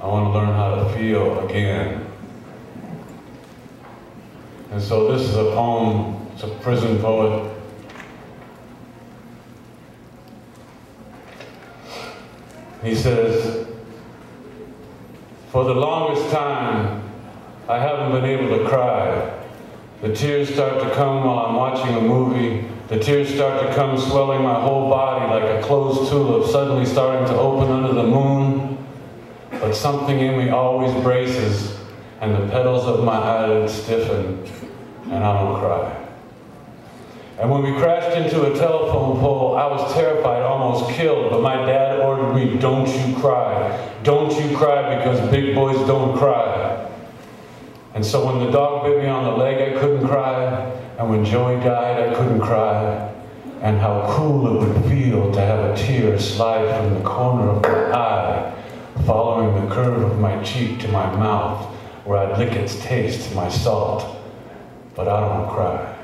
I want to learn how to feel again. And so this is a poem. It's a prison poet. He says, for the longest time, I haven't been able to cry. The tears start to come while I'm watching a movie. The tears start to come swelling my whole body like a closed tulip suddenly starting to open under the moon. But something in me always braces, and the petals of my eyelids stiffen, and I don't cry. And when we crashed into a telephone pole, I was terrified, almost killed, but my dad ordered me, don't you cry. Don't you cry, because big boys don't cry. And so when the dog bit me on the leg, I couldn't cry. And when Joey died, I couldn't cry. And how cool it would feel to have a tear slide from the corner of my eye, following the curve of my cheek to my mouth, where I'd lick its taste, my salt. But I don't cry.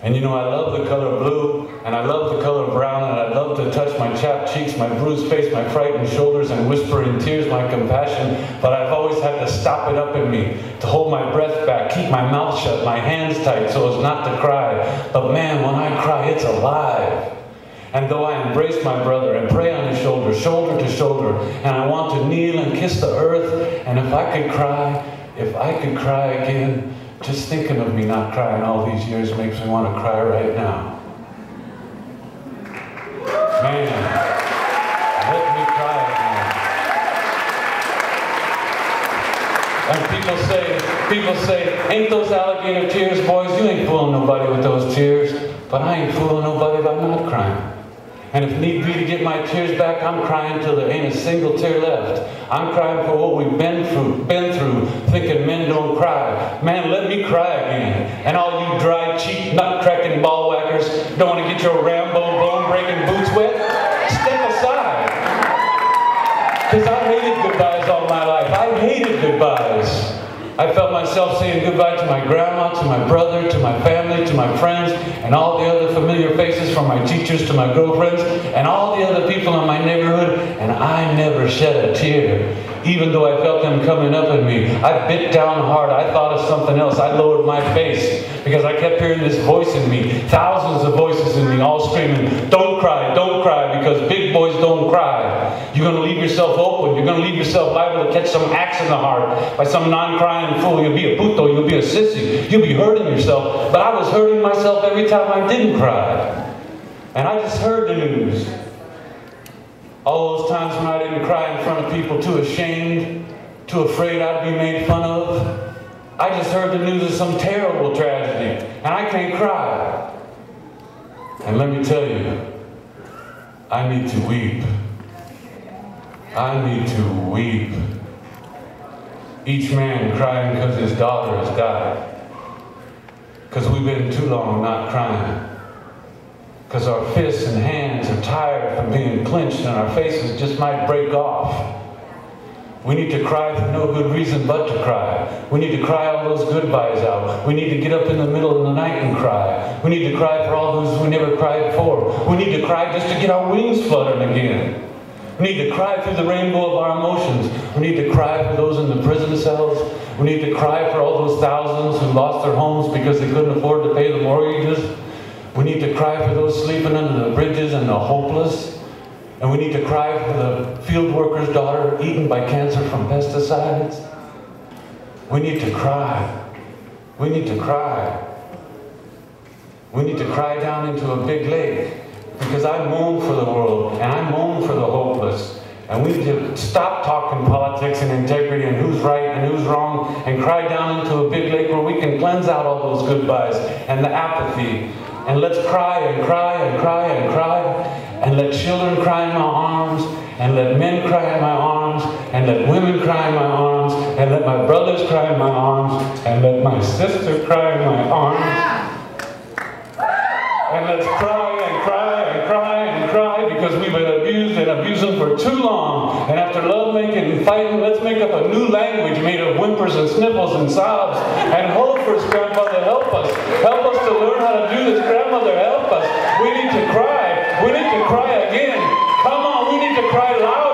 And you know, I love the color blue, and I love the color brown, and I love to touch my chapped cheeks, my bruised face, my frightened shoulders, and whisper in tears my compassion, but I've always had to stop it up in me, to hold my breath back, keep my mouth shut, my hands tight so as not to cry. But man, when I cry, it's alive. And though I embrace my brother and pray on his shoulder, shoulder to shoulder, and I want to kneel and kiss the earth, and if I could cry again, just thinking of me not crying all these years makes me want to cry right now. Man, let me cry again. And people say, ain't those alligator tears, boys? You ain't fooling nobody with those tears. But I ain't fooling nobody by not crying. And if need be to get my tears back, I'm crying till there ain't a single tear left. I'm crying for what we've been through, thinking men don't cry. Man, let me cry again. And all you dry cheek, nut-cracking ball whackers don't want to get your Rambo bone-breaking boots wet? Step aside. Because I hated goodbyes all my life. I hated goodbyes. I felt myself saying goodbye to my grandma, to my brother, to my family, to my friends, and all the other familiar faces, from my teachers to my girlfriends, and all the other people in my neighborhood, and I never shed a tear, even though I felt them coming up at me. I bit down hard. I thought of something else. I lowered my face because I kept hearing this voice in me, thousands of voices in me, all screaming, don't cry, because big boys don't cry. You're going to leave yourself open. You're going to leave yourself liable to catch some axe in the heart by some non-crying fool. You'll be a puto. You'll be a sissy. You'll be hurting yourself. But I was hurting myself every time I didn't cry. And I just heard the news. All those times when I didn't cry in front of people, too ashamed, too afraid I'd be made fun of. I just heard the news of some terrible tragedy, and I can't cry. And let me tell you, I need to weep. I need to weep. Each man crying because his daughter has died. Because we've been too long not crying. Because our fists and hands are tired from being clenched and our faces just might break off. We need to cry for no good reason but to cry. We need to cry all those goodbyes out. We need to get up in the middle of the night and cry. We need to cry for all those we never cried for. We need to cry just to get our wings fluttering again. We need to cry through the rainbow of our emotions. We need to cry for those in the prison cells. We need to cry for all those thousands who lost their homes because they couldn't afford to pay the mortgages. We need to cry for those sleeping under the bridges and the hopeless. And we need to cry for the field worker's daughter eaten by cancer from pesticides. We need to cry. We need to cry. We need to cry down into a big lake. Because I moan for the world, and I moan for the hopeless. And we need to stop talking politics and integrity and who's right and who's wrong, and cry down into a big lake where we can cleanse out all those goodbyes and the apathy. And let's cry and cry and cry and cry. And let children cry in my arms, and let men cry in my arms, and let women cry in my arms, and let my brothers cry in my arms, and let my sister cry in my arms. And let's cry and cry and cry and cry, because we've been abused and abusing for too long. And after love making and fighting, let's make up a new language made of whimpers and sniffles and sobs. And hope for us, grandmother, help us. Help us to learn how to do this. Grandmother, help us. We need to cry. We need to cry again. Come on, we need to cry loud.